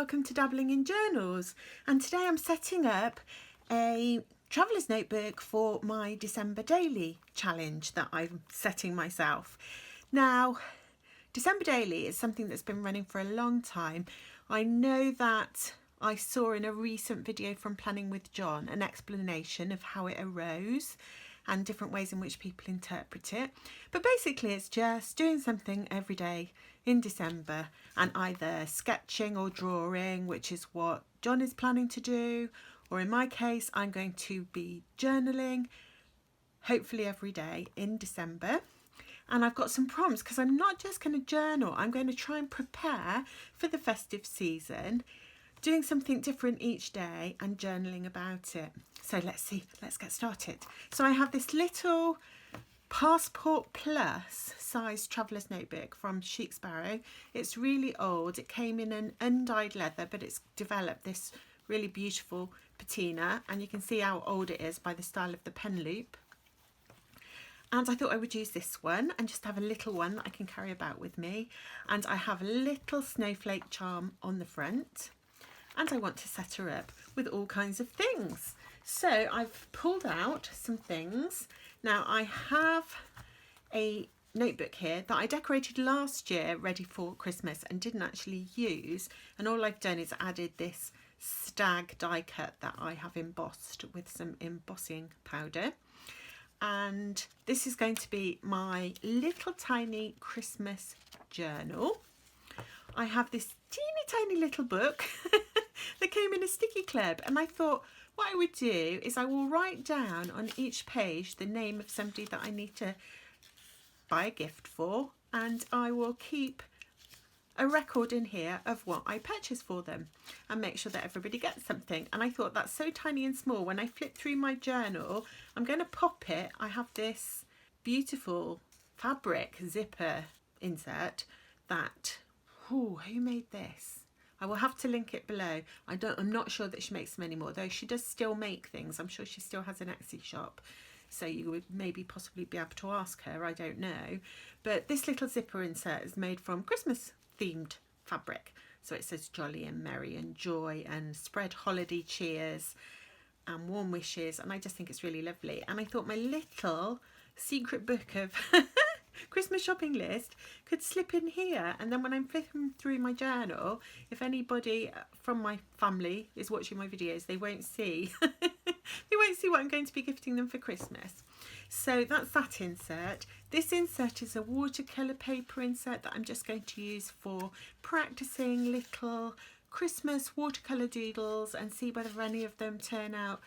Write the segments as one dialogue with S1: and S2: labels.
S1: welcome to Dabbling in Journals, and today I'm setting up a traveller's notebook for my December daily challenge that I'm setting myself. Now, December daily is something that's been running for a long time. I know that I saw in a recent video from Planning with John an explanation of how it arose and different ways in which people interpret it, but basically it's just doing something every day in December and either sketching or drawing, which is what John is planning to do, or in my case I'm going to be journaling hopefully every day in December. And I've got some prompts because I'm not just going to journal, I'm going to try and prepare for the festive season, doing something different each day and journaling about it. So let's get started. So I have this little Passport Plus size traveller's notebook from Chic Sparrow. It's really old. It came in an undyed leather, but it's developed this really beautiful patina, and you can see how old it is by the style of the pen loop. And I thought I would use this one and just have a little one that I can carry about with me. And I have a little snowflake charm on the front. And I want to set her up with all kinds of things. So I've pulled out some things. Now I have a notebook here that I decorated last year ready for Christmas and didn't actually use. And all I've done is added this stag die cut that I have embossed with some embossing powder. And this is going to be my little tiny Christmas journal. I have this teeny tiny little book that came in a sticky club, and I thought what I would do is I will write down on each page the name of somebody that I need to buy a gift for, and I will keep a record in here of what I purchased for them and make sure that everybody gets something. And I thought that's so tiny and small. When I flip through my journal, I'm going to pop it. I have this beautiful fabric zipper insert that, who made this? I will have to link it below. I'm not sure that she makes them anymore, though she does still make things. I'm sure she still has an Etsy shop, so you would maybe possibly be able to ask her, I don't know. But this little zipper insert is made from Christmas themed fabric. So it says jolly and merry and joy and spread holiday cheers and warm wishes, and I just think it's really lovely. And I thought my little secret book of Christmas shopping list could slip in here, and then when I'm flipping through my journal, if anybody from my family is watching my videos, they won't see what I'm going to be gifting them for Christmas. So that's that insert. This insert is a watercolour paper insert that I'm just going to use for practicing little Christmas watercolour doodles and see whether any of them turn out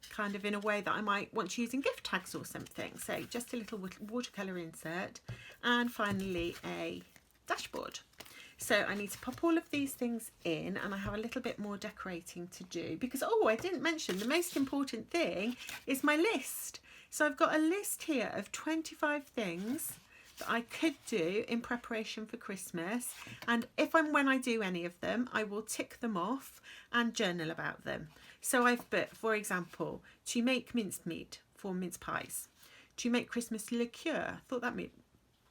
S1: kind of in a way that I might want to use in gift tags or something. So just a little watercolour insert, and finally a dashboard. So I need to pop all of these things in, and I have a little bit more decorating to do because, I didn't mention the most important thing is my list. So I've got a list here of 25 things that I could do in preparation for Christmas, and when I do any of them, I will tick them off and journal about them. So I've put, for example, to make mincemeat for mince pies, to make Christmas liqueur. I thought that might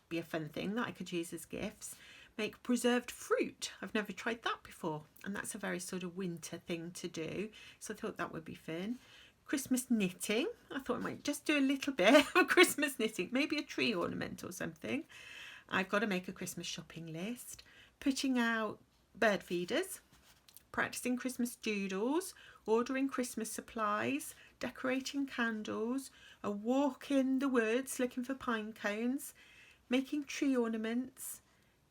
S1: be a fun thing that I could use as gifts. Make preserved fruit. I've never tried that before, and that's a very sort of winter thing to do, so I thought that would be fun. Christmas knitting. I thought I might just do a little bit of Christmas knitting, maybe a tree ornament or something. I've got to make a Christmas shopping list. Putting out bird feeders. Practicing Christmas doodles. Ordering Christmas supplies. Decorating candles. A walk in the woods looking for pine cones. Making tree ornaments.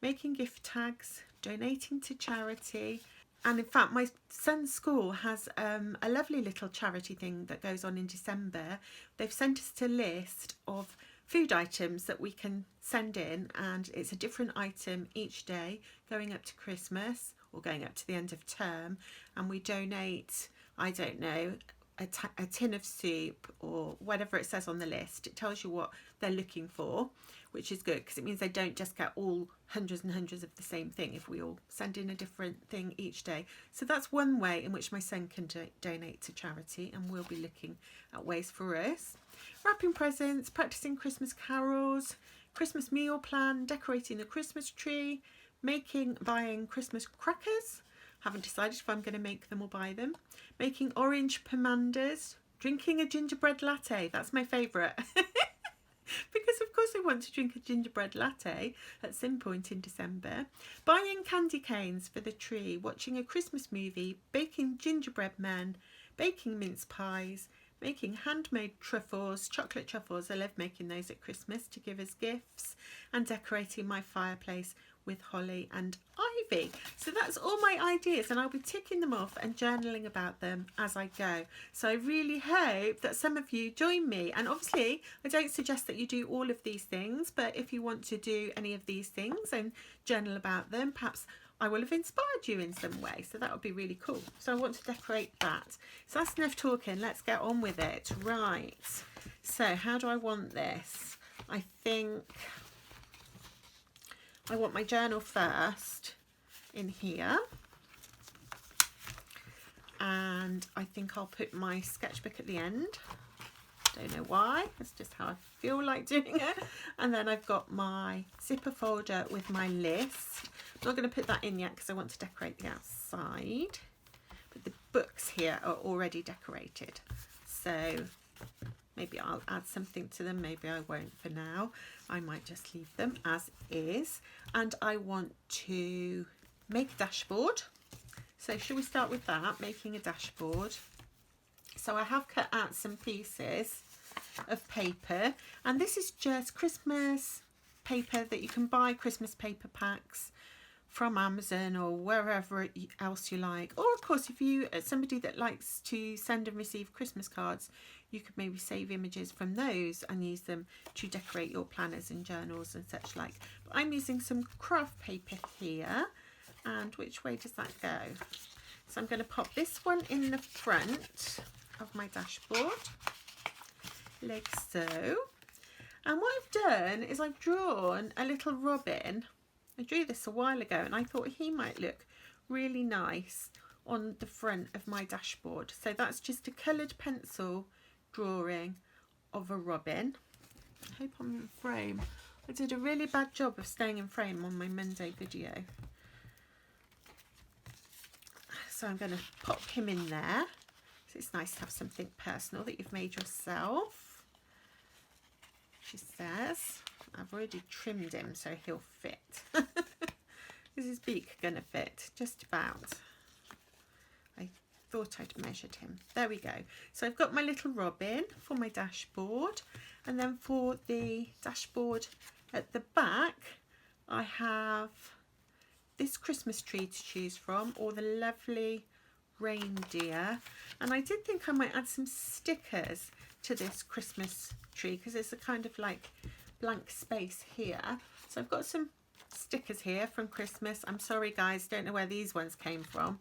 S1: Making gift tags. Donating to charity. And in fact, my son's school has a lovely little charity thing that goes on in December. They've sent us a list of food items that we can send in, and it's a different item each day going up to Christmas or going up to the end of term. And we donate, I don't know, a tin of soup or whatever it says on the list. It tells you what they're looking for, which is good because it means they don't just get all hundreds and hundreds of the same thing if we all send in a different thing each day. So that's one way in which my son can donate to charity, and we'll be looking at ways for us. Wrapping presents, practicing Christmas carols, Christmas meal plan, decorating the Christmas tree, buying Christmas crackers, Haven't decided if I'm going to make them or buy them. Making orange pomanders. Drinking a gingerbread latte. That's my favourite. Because of course I want to drink a gingerbread latte at some point in December. Buying candy canes for the tree. Watching a Christmas movie. Baking gingerbread men. Baking mince pies. Making handmade truffles, chocolate truffles. I love making those at Christmas to give as gifts. And decorating my fireplace with holly and ivy. So that's all my ideas, and I'll be ticking them off and journaling about them as I go. So I really hope that some of you join me, and obviously I don't suggest that you do all of these things, but if you want to do any of these things and journal about them, perhaps I will have inspired you in some way, so that would be really cool. So I want to decorate that. So that's enough talking, let's get on with it. Right, so how do I want this? I think I want my journal first in here, and I think I'll put my sketchbook at the end. Don't know why, that's just how I feel like doing it. And then I've got my zipper folder with my list. I'm not going to put that in yet because I want to decorate the outside, but the books here are already decorated, so maybe I'll add something to them, maybe I won't for now. I might just leave them as is. And I want to make a dashboard. So shall we start with that, making a dashboard? So I have cut out some pieces of paper, and this is just Christmas paper that you can buy, Christmas paper packs from Amazon or wherever else you like. Or of course, if you are somebody that likes to send and receive Christmas cards, you could maybe save images from those and use them to decorate your planners and journals and such like. But I'm using some craft paper here, and which way does that go? So I'm going to pop this one in the front of my dashboard, like so. And what I've done is I've drawn a little robin. I drew this a while ago and I thought he might look really nice on the front of my dashboard. So that's just a coloured pencil drawing of a robin. I hope I'm in frame. I did a really bad job of staying in frame on my Monday video. So I'm going to pop him in there. So it's nice to have something personal that you've made yourself. She says, I've already trimmed him so he'll fit. Is his beak going to fit? Just about. I thought I'd measured him. There we go. So I've got my little robin for my dashboard, and then for the dashboard at the back I have this Christmas tree to choose from, or the lovely reindeer. And I did think I might add some stickers to this Christmas tree because there's a kind of like blank space here. So I've got some stickers here from Christmas. I'm sorry guys, don't know where these ones came from.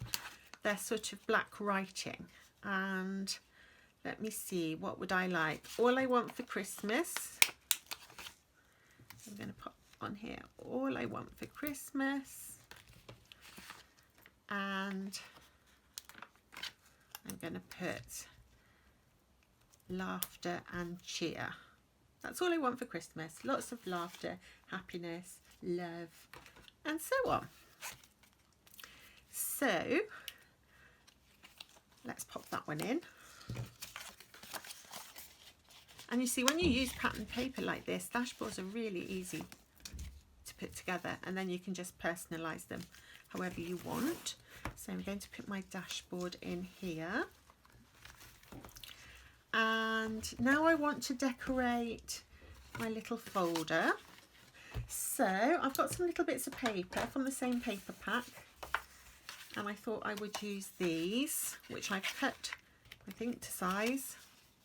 S1: They're sort of black writing. And let me see, what would I like? All I want for Christmas. I'm going to put on here, all I want for Christmas. And I'm going to put laughter and cheer. That's all I want for Christmas. Lots of laughter, happiness, love, and so on. So let's pop that one in. And you see, when you use pattern paper like this, dashboards are really easy to put together, and then you can just personalise them however you want. So I'm going to put my dashboard in here. And now I want to decorate my little folder. So I've got some little bits of paper from the same paper pack, and I thought I would use these, which I've cut, I think, to size.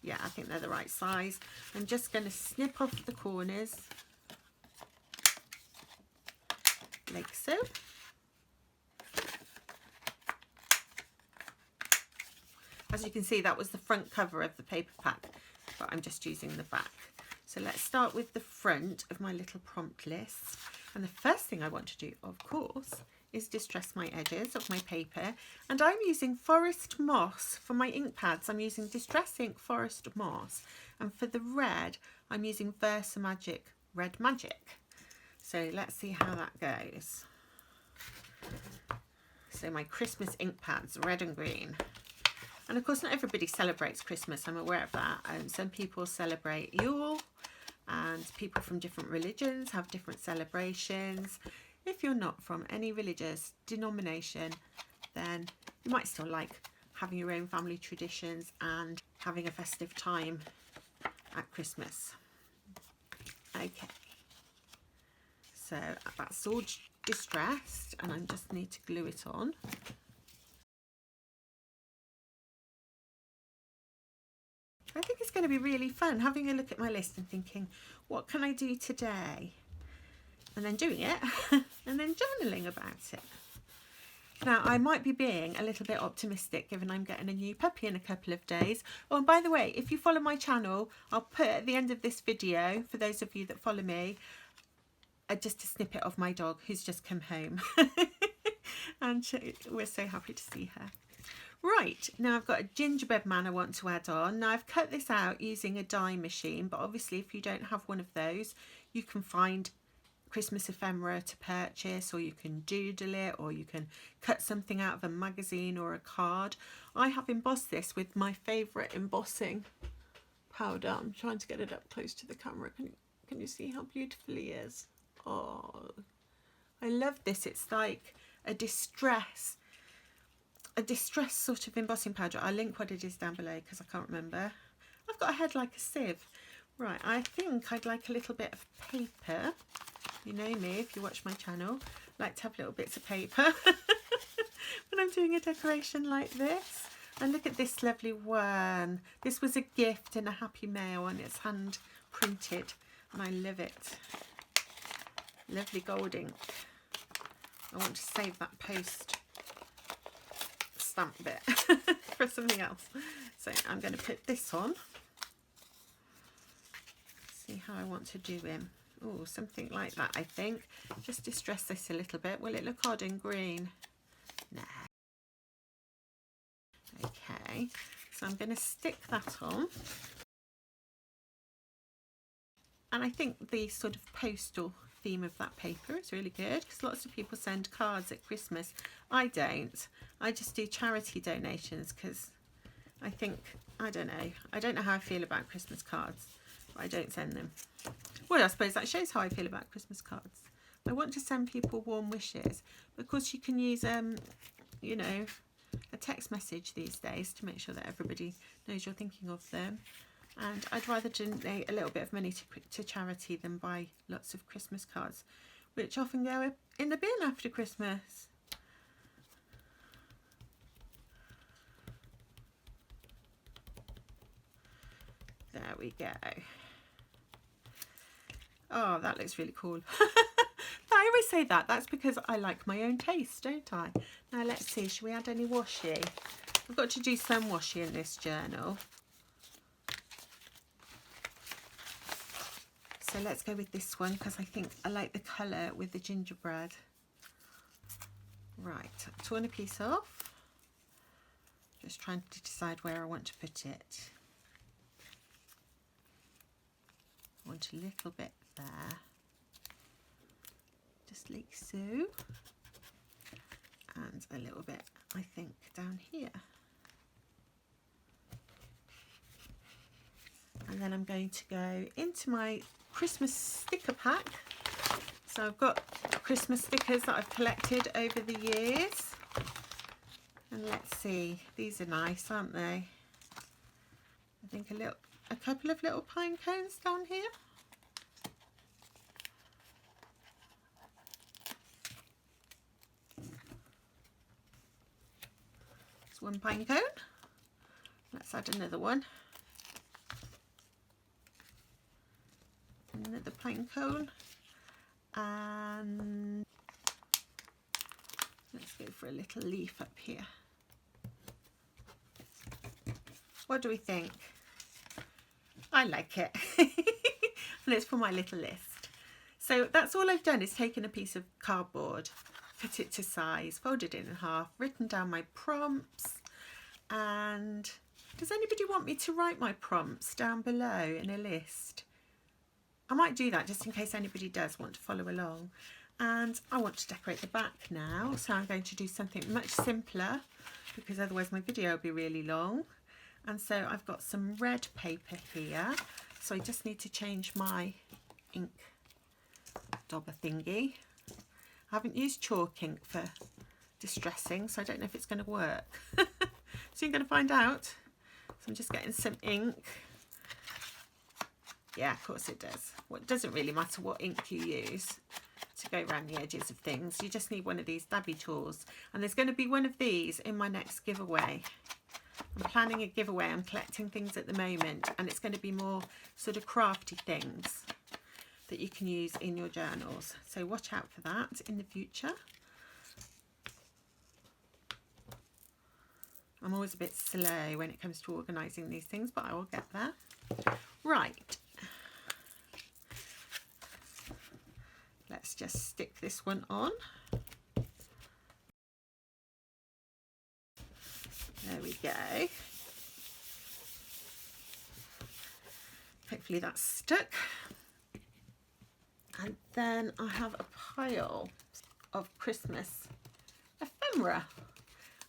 S1: Yeah, I think they're the right size. I'm just going to snip off the corners like so. As you can see, that was the front cover of the paper pack, but I'm just using the back. So let's start with the front of my little prompt list. And the first thing I want to do, of course, is distress my edges of my paper. And I'm using Forest Moss for my ink pads. I'm using Distress Ink Forest Moss. And for the red, I'm using Versamagic Red Magic. So let's see how that goes. So my Christmas ink pads, red and green. And of course not everybody celebrates Christmas, I'm aware of that. Some people celebrate Yule, and people from different religions have different celebrations. If you're not from any religious denomination, then you might still like having your own family traditions and having a festive time at Christmas. Okay, so that's all distressed and I just need to glue it on. I think it's going to be really fun having a look at my list and thinking, what can I do today? And then doing it and then journaling about it. Now, I might be being a little bit optimistic given I'm getting a new puppy in a couple of days. Oh, and by the way, if you follow my channel, I'll put at the end of this video, for those of you that follow me, just a snippet of my dog who's just come home. And we're so happy to see her. Right, now I've got a gingerbread man I want to add on. Now I've cut this out using a die machine, but obviously if you don't have one of those, you can find Christmas ephemera to purchase, or you can doodle it, or you can cut something out of a magazine or a card. I have embossed this with my favourite embossing powder. I'm trying to get it up close to the camera. Can you see how beautiful he is? Oh, I love this. It's like a distress sort of embossing powder. I'll link what it is down below because I can't remember. I've got a head like a sieve. Right, I think I'd like a little bit of paper. You know me, if you watch my channel, I like to have little bits of paper when I'm doing a decoration like this. And look at this lovely one. This was a gift in a Happy Mail and it's hand printed and I love it. Lovely gold ink. I want to save that post stamp bit for something else. So I'm going to put this on. See how I want to do him. Oh, something like that, I think. Just distress this a little bit. Will it look odd in green? No. Okay, so I'm going to stick that on. And I think the sort of postal theme of that paper is really good because lots of people send cards at Christmas. I don't. I just do charity donations because I think, I don't know how I feel about Christmas cards, but I don't send them. Well, I suppose that shows how I feel about Christmas cards. I want to send people warm wishes. But of course you can use, you know, a text message these days to make sure that everybody knows you're thinking of them. And I'd rather donate a little bit of money to charity than buy lots of Christmas cards, which often go in the bin after Christmas. There we go. Oh, that looks really cool. I always say that. That's because I like my own taste, don't I? Now let's see, should we add any washi? I've got to do some washi in this journal. So let's go with this one because I think I like the colour with the gingerbread. Right, I've torn a piece off. Just trying to decide where I want to put it. I want a little bit there. Just like so. And a little bit, I think, down here. And then I'm going to go into my Christmas sticker pack. So I've got Christmas stickers that I've collected over the years. And let's see, these are nice, aren't they? I think a couple of little pine cones down here. It's one pine cone. Let's add another one. Another pine cone, and let's go for a little leaf up here. What do we think? I like it. And it's for my little list. So that's all I've done is taken a piece of cardboard, cut it to size, folded it in half, written down my prompts. And does anybody want me to write my prompts down below in a list? I might do that just in case anybody does want to follow along. And I want to decorate the back now, so I'm going to do something much simpler because otherwise my video will be really long. And so I've got some red paper here, so I just need to change my ink dauber thingy. I haven't used chalk ink for distressing, so I don't know if it's going to work. So you're going to find out. So I'm just getting some ink. Yeah, of course it does. Well, it doesn't really matter what ink you use to go around the edges of things. You just need one of these dabby tools. And there's going to be one of these in my next giveaway. I'm planning a giveaway. I'm collecting things at the moment, and it's going to be more sort of crafty things that you can use in your journals. So watch out for that in the future. I'm always a bit slow when it comes to organising these things, but I will get there. Right. Let's just stick this one on. There we go. Hopefully that's stuck. And then I have a pile of Christmas ephemera.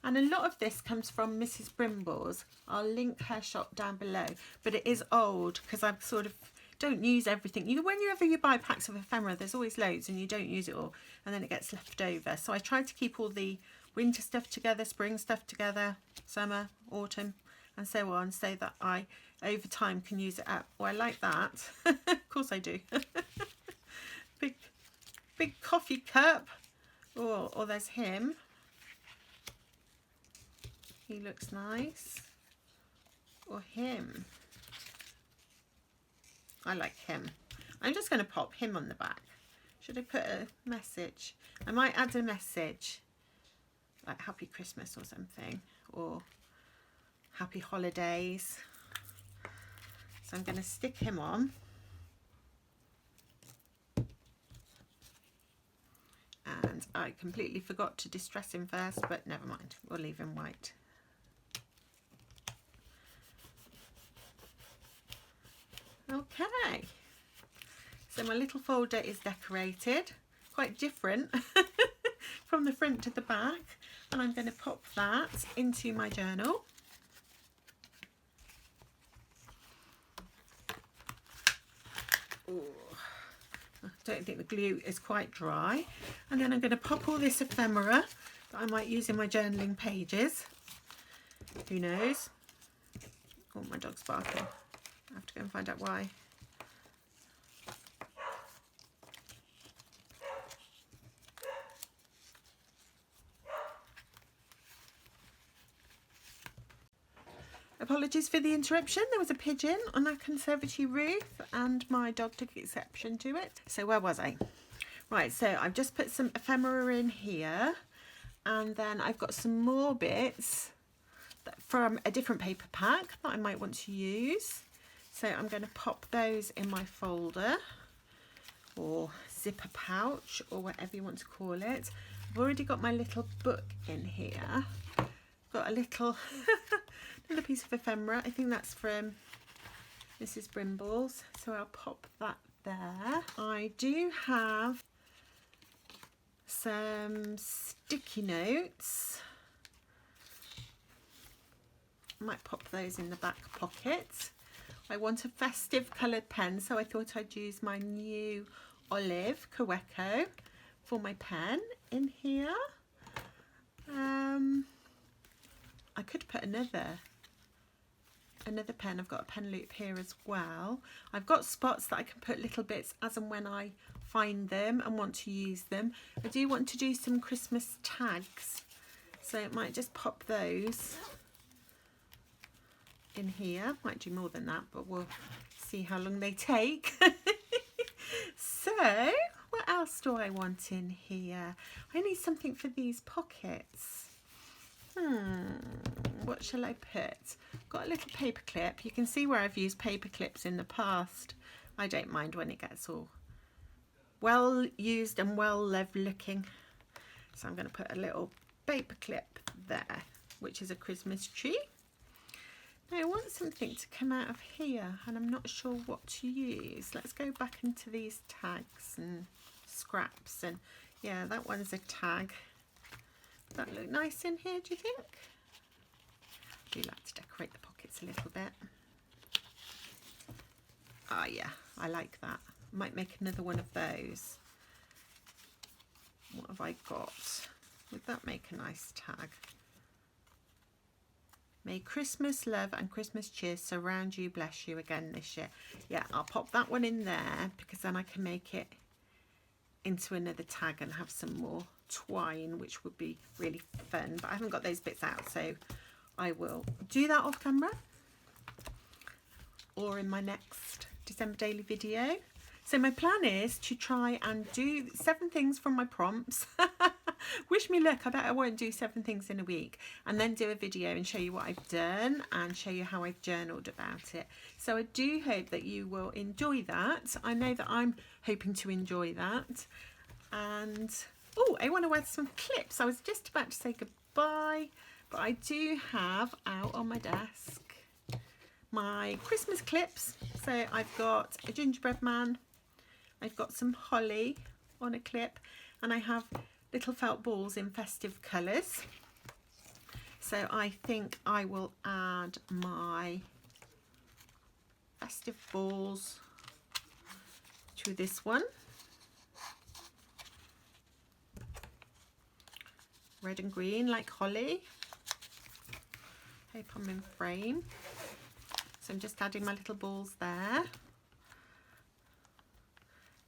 S1: And a lot of this comes from Mrs. Brimble's. I'll link her shop down below. But it is old because I sort of don't use everything. Whenever you buy packs of ephemera, there's always loads and you don't use it all. And then it gets left over. So I try to keep all the winter stuff together, spring stuff together, summer, autumn, and so on, so that I, over time, can use it up. Oh, I like that. Of course I do. Big coffee cup. Oh, or there's him. He looks nice. Or him. I like him. I'm just going to pop him on the back. Should I put a message? I might add a message. Like Happy Christmas or something. Or Happy Holidays. So I'm going to stick him on. And I completely forgot to distress him first, but never mind. We'll leave him white. Okay, so my little folder is decorated, quite different from the front to the back, and I'm going to pop that into my journal. Ooh, I don't think the glue is quite dry. And then I'm going to pop all this ephemera that I might use in my journaling pages. Who knows? Oh, my dog's barking. I have to go and find out why. Apologies for the interruption. There was a pigeon on our conservatory roof and my dog took exception to it. So where was I? Right, so I've just put some ephemera in here, and then I've got some more bits from a different paper pack that I might want to use. So I'm going to pop those in my folder or zipper pouch or whatever you want to call it. I've already got my little book in here. Got a little little piece of ephemera. I think that's from Mrs. Brimble's. So I'll pop that there. I do have some sticky notes. I might pop those in the back pocket. I want a festive coloured pen, so I thought I'd use my new olive Kaweco for my pen in here. I could put another pen. I've got a pen loop here as well. I've got spots that I can put little bits as and when I find them and want to use them. I do want to do some Christmas tags, so it might just pop those in here. Might do more than that, but we'll see how long they take. So what else do I want in here? I need something for these pockets. What shall I put? Got a little paper clip. You can see where I've used paper clips in the past. I don't mind when it gets all well used and well loved looking. So I'm going to put a little paper clip there, which is a Christmas tree. Now I want something to come out of here and I'm not sure what to use. Let's go back into these tags and scraps. And yeah, that one's a tag. Does that look nice in here, do you think? I do like to decorate the pockets a little bit. Ah, yeah, I like that. Might make another one of those. What have I got? Would that make a nice tag? May Christmas love and Christmas cheer surround you, bless you again this year. Yeah, I'll pop that one in there because then I can make it into another tag and have some more twine, which would be really fun. But I haven't got those bits out, so I will do that off camera or in my next December daily video. So my plan is to try and do 7 things from my prompts. Wish me luck. I bet I won't do 7 things in a week, and then do a video and show you what I've done and show you how I've journaled about it. So I do hope that you will enjoy that. I know that I'm hoping to enjoy that. And oh, I want to add some clips. I was just about to say goodbye, but I do have out on my desk my Christmas clips. So I've got a gingerbread man, I've got some holly on a clip, and I have little felt balls in festive colours. So I think I will add my festive balls to this one. Red and green like holly. Hope I'm in frame. So I'm just adding my little balls there.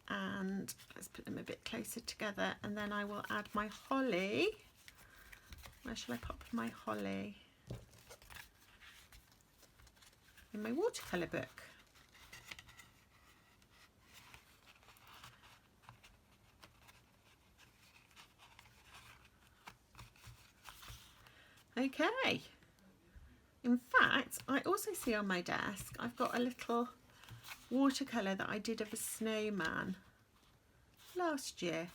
S1: And let's put them a bit closer together, and then I will add my holly. Where shall I pop my holly? In my watercolour book. Okay. In fact, I also see on my desk, I've got a little watercolour that I did of a snowman last year,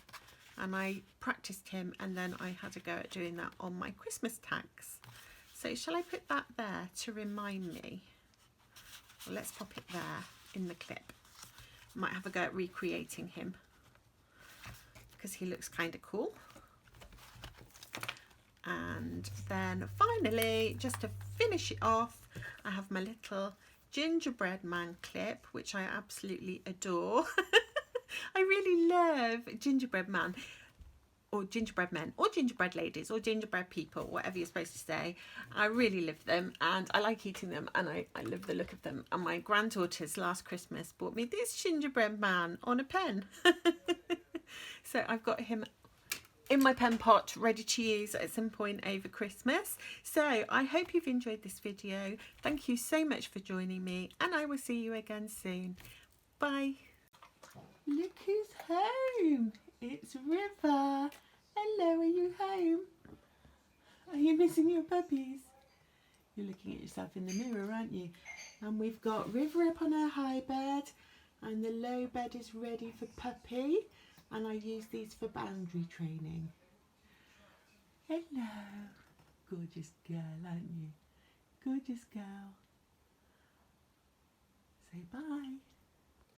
S1: and I practiced him, and then I had a go at doing that on my Christmas tags. So shall I put that there to remind me? Well, let's pop it there in the clip. Might have a go at recreating him because he looks kind of cool. And then finally, just to finish it off, I have my little gingerbread man clip, which I absolutely adore. I really love gingerbread man, or gingerbread men, or gingerbread ladies, or gingerbread people, whatever you're supposed to say. I really love them, and I like eating them, and I love the look of them. And my granddaughters last Christmas bought me this gingerbread man on a pen. So I've got him in my pen pot ready to use at some point over Christmas. So I hope you've enjoyed this video. Thank you so much for joining me, and I will see you again soon. Bye. Look who's home. It's River. Hello, are you home? Are you missing your puppies? You're looking at yourself in the mirror, aren't you? And we've got River up on her high bed, and the low bed is ready for Puppy. And I use these for boundary training. Hello. Gorgeous girl, aren't you? Gorgeous girl. Say bye.